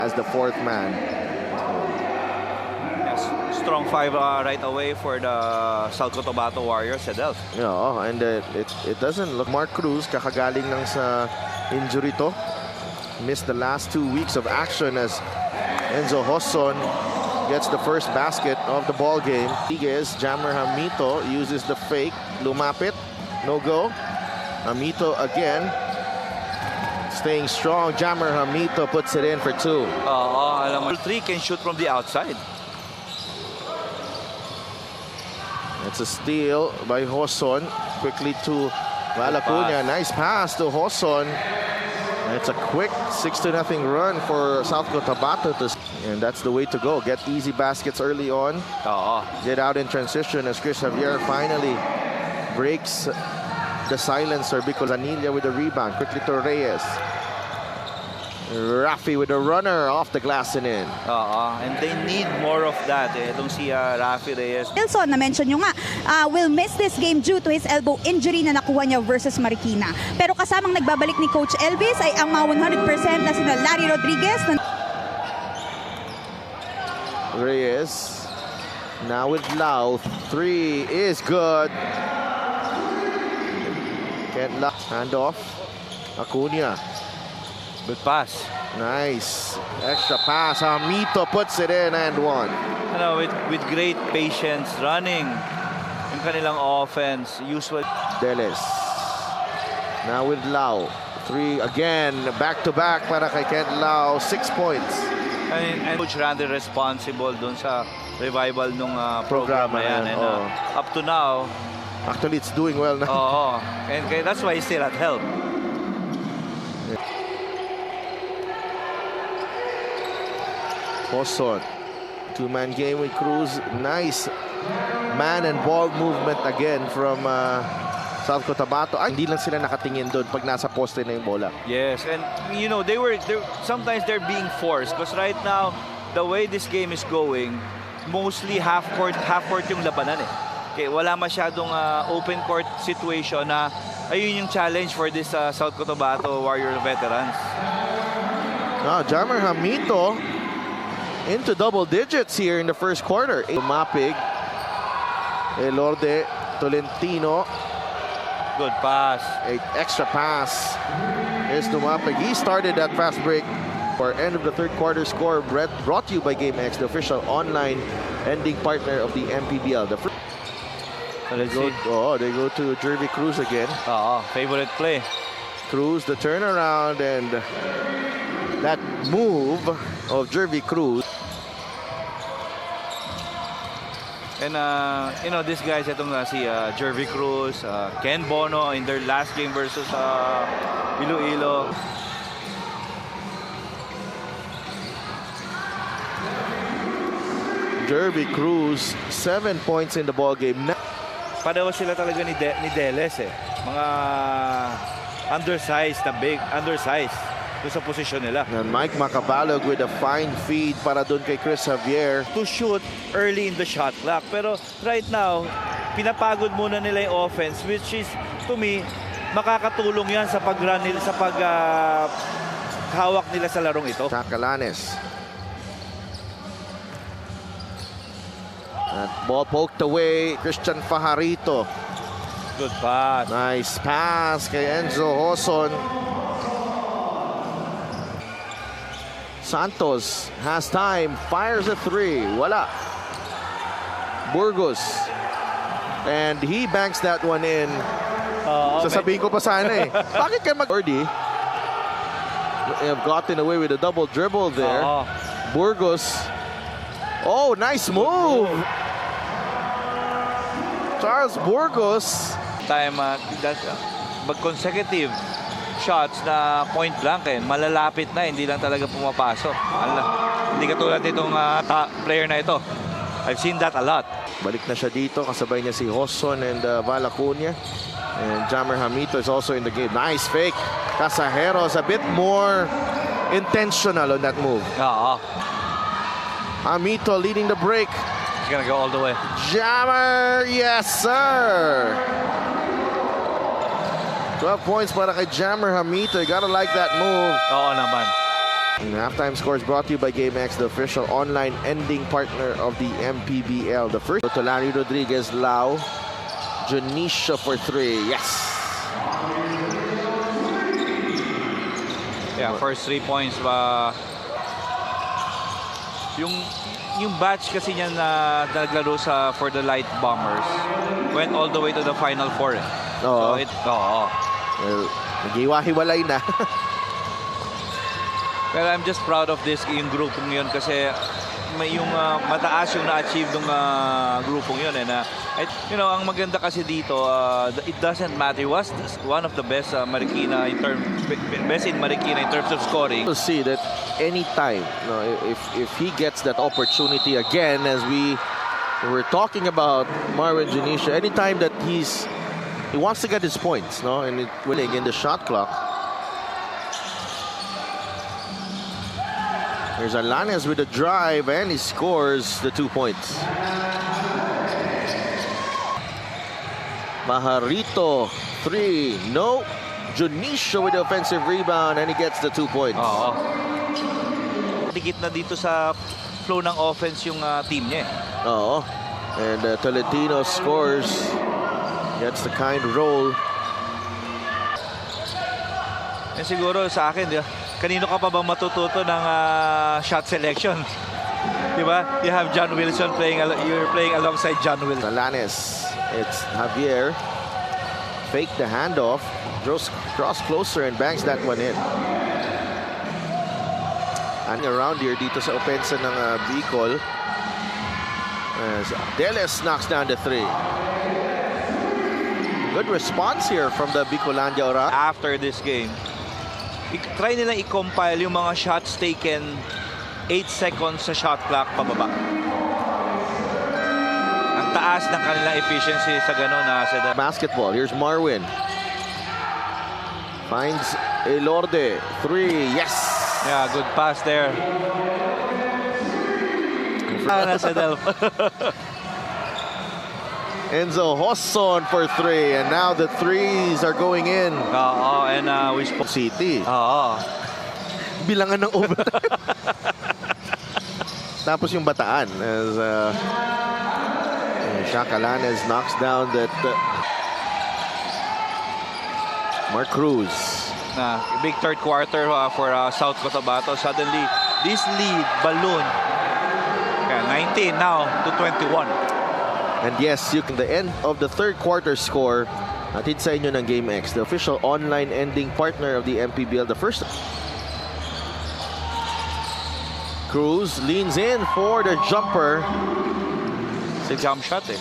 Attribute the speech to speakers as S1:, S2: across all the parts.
S1: as the fourth man.
S2: Yes, strong five right away for the South Cotabato Warriors, Adel.
S1: Yeah, and it doesn't look. Mark Cruz kakagaling lang sa injury to. Missed the last 2 weeks of action as Enzo Hosson gets the first basket of the ball game. Rodriguez, Jammer Hamito uses the fake. Lumapit, no go. Hamito again. Staying strong, Jammer Hamito puts it in for two.
S2: Alam mo, 3 can shoot from the outside.
S1: It's a steal by Hosson. Quickly to Valacuña. Nice pass to Hosson. It's a quick 6-0 run for South Cotabato. And that's the way to go. Get easy baskets early on. Get out in transition as Chris Javier finally breaks the silencer because Anilla with the rebound. Quickly to Reyes. Rafi with a runner off the glass and in.
S2: And they need more of that. Itong si Rafi Reyes.
S3: Wilson, na-mention nyo nga, will miss this game due to his elbow injury na nakuha niya versus Marikina. Pero kasamang nagbabalik ni Coach Elvis ay ang mga 100% na sina Larry Rodriguez.
S1: Reyes. Now with Lau. 3 is good. Can't lock. Hand off. Acuna.
S2: Good pass.
S1: Nice. Extra pass. Hamito puts it in and one.
S2: Ano, with great patience, running yung kanilang offense. Usual.
S1: Deles. Now with Lau. 3 again. Back-to-back para kay Kent Lau. 6 points.
S2: And Coach Randy responsible dun sa revival nung program na yan. And, up to now,
S1: Actually, it's doing well now.
S2: And that's why he's still at help.
S1: Hosson. Two-man game with Cruz. Nice man and ball movement again from South Cotabato. Ay, hindi lang sila nakatingin doon pag nasa poste na yung bola.
S2: Yes, and you know, sometimes they're being forced because right now, the way this game is going, mostly half court yung labanan eh. Okay, wala masyadong open court situation na ayun yung challenge for this South Cotabato Warrior veterans.
S1: Jammer Hamito into double digits here in the first quarter. Mapig. Elorde Tolentino.
S2: Good pass.
S1: A extra pass is Dumapig. He started that fast break. For end of the third quarter score brought to you by GameX, the official online ending partner of the MPBL. They go to Jervy Cruz again.
S2: Favorite play.
S1: Cruz, the turnaround, and that move of Jervy Cruz.
S2: And you know, these guys, itong si Jervy Cruz, Ken Bono in their last game versus Iloilo.
S1: Jervy Cruz, 7 points in the ball game.
S2: Pareho sila talaga ni Deles eh. Mga undersized na big, undersized doon sa posisyon nila.
S1: And Mike Macabalog with a fine feed para doon kay Chris Javier.
S2: To shoot early in the shot clock. Pero right now, pinapagod muna nila yung offense, which is, to me, makakatulong yan sa pag-run nila, sa pag-hawak nila sa larong ito.
S1: Chacalanes. That ball poked away. Christian Fajarito.
S2: Good pass.
S1: Nice pass kay Enzo Hosson. Santos has time. Fires a 3. Wala. Burgos. And he banks that one in. Sasabihin ko pa sana eh. Bakit ka mag-ordi? They have gotten away with a double dribble there. Burgos. Oh, nice move. Charles Burgos.
S2: Time, consecutive shots na point blank eh. Malalapit na, hindi lang talaga pumapasok. Hindi katulad nitong player na ito. I've seen that a lot.
S1: Balik na siya dito. Kasabay niya si Hosson and Valacuña. And Jammer Hamito is also in the game. Nice fake. Casajeros a bit more intentional on that move. Hamito leading the break.
S2: He's gonna go all the way.
S1: Jammer, yes sir. 12 points para kay Jammer Hamito. You gotta like that move.
S2: Oo naman.
S1: And halftime scores brought to you by GameX, the official online ending partner of the MPBL. The first to Larry Rodriguez, Lau, Janisha for 3. Yes.
S2: Yeah, first 3 points. Yung batch kasi niya na naglaro for the Light Bombers went all the way to the Final Four.
S1: Oo.
S2: Oo.
S1: Well, nag-iwa-hiwalay na.
S2: Pero I'm just proud of this, yung grupong yun, kasi may yung mataas yung na-achieve ng grupong yun. And, ang maganda kasi dito, it doesn't matter. Was one of the best Marikina best in Marikina in terms of scoring.
S1: You'll see that anytime, if he gets that opportunity again, as we were talking about Marvin Janisha, anytime that he wants to get his points, and winning in the shot clock. There's Alanes with a drive, and he scores the 2 points. Maharito, 3. No. Janisha with the offensive rebound, and he gets the 2 points.
S2: Oo. Dikit na dito sa flow ng offense yung team niya.
S1: Oo. And Tolentino scores. Gets the kind roll.
S2: And siguro sa akin, kanino ka pa bang matututo ng shot selection? Diba? You have John Wilson you're playing alongside John Wilson.
S1: Alanes. It's Javier. Fake the handoff. Draws cross closer and bangs that one in. And around here dito sa opensa ng Bicol. As Deles knocks down the 3. Good response here from the Bicolandia Ora.
S2: After this game, try nila i-compile yung mga shots taken 8 seconds sa shot clock pababa. Ang taas ng kanilang efficiency sa gano'n sa
S1: Basketball. Here's Marwin. Finds Elorde. 3. Yes!
S2: Yeah, good pass there. Sa Delph.
S1: Enzo Hosson for 3. And now the 3s are going in.
S2: Oo, and we spoke.
S1: City.
S2: Oo.
S1: Bilangan ng overtime. Tapos yung Bataan as Shaq Alanes knocks down that Mark Cruz.
S2: Big third quarter for South Cotabato. Suddenly, this lead balloon 19 now to 21.
S1: And yes, you can the end of the third quarter score. Atid sa inyo ng GameX, the official online ending partner of the MPBL. The first. Cruz leans in for the jumper.
S2: Jump shot eh.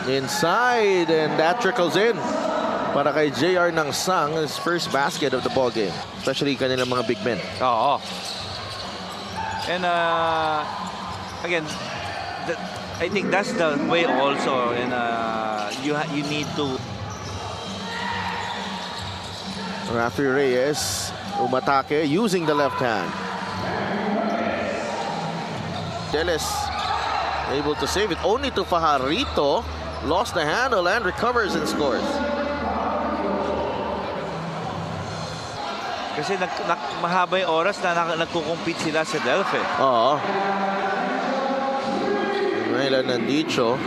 S1: Inside, and that trickles in para kay JR Nangsang, his first basket of the ball game, especially kanilang mga big men.
S2: Oo. And again, I think that's the way also, and you need to.
S1: Rafi Reyes umatake using the left hand. Deles able to save it only to Fajarito. Lost the handle and recovers and scores.
S2: Kasi mahaba yung oras na nagkukumpit sila sa Delph eh.
S1: Oo. Maila Nandicho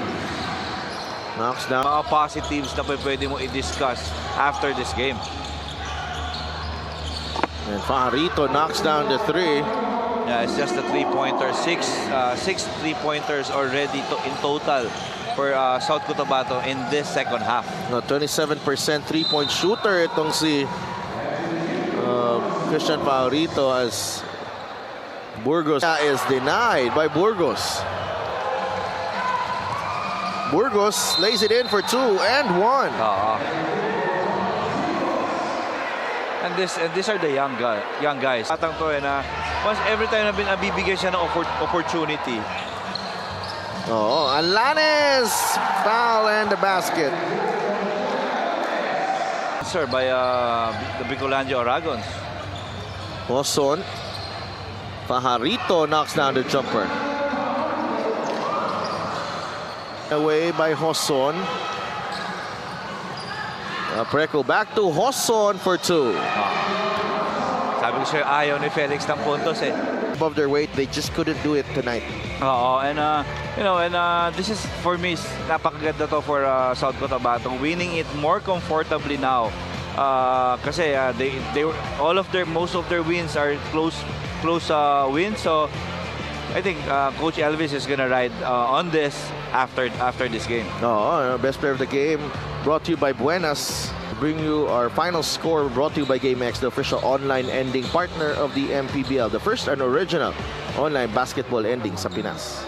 S1: knocks down.
S2: Mga positives na pwede mo i-discuss after this game.
S1: And Fajarito knocks down the 3.
S2: Yeah, it's just a 3-pointer. Six 3-pointers already in total for South Cotabato in this second half.
S1: No, 27% 3-point shooter itong si Christian Fajarito, as Burgos is denied by Burgos. Burgos lays it in for 2 and 1.
S2: And these are the young guys. Atang to once every time na bibigyan siya ng opportunity.
S1: Oh, Alanes foul and the basket.
S2: Sir, by the Bicolandia Oragons.
S1: Hoson. Fajarito knocks down the jumper. Away by Hoson. Preco back to Hoson for 2.
S2: Sabi ko sa'yo, ayaw ni Felix ng puntos eh.
S1: Above their weight, they just couldn't do it tonight.
S2: Oo, and this is for me napakaganda to for South Cotabato, winning it more comfortably now. Kasi they most of their wins are close wins, so I think Coach Elvis is gonna ride on this after this game.
S1: Best player of the game brought to you by Buenas. Bring you our final score brought to you by GameX, the official online ending partner of the MPBL, the first and original online basketball ending sa Pinas.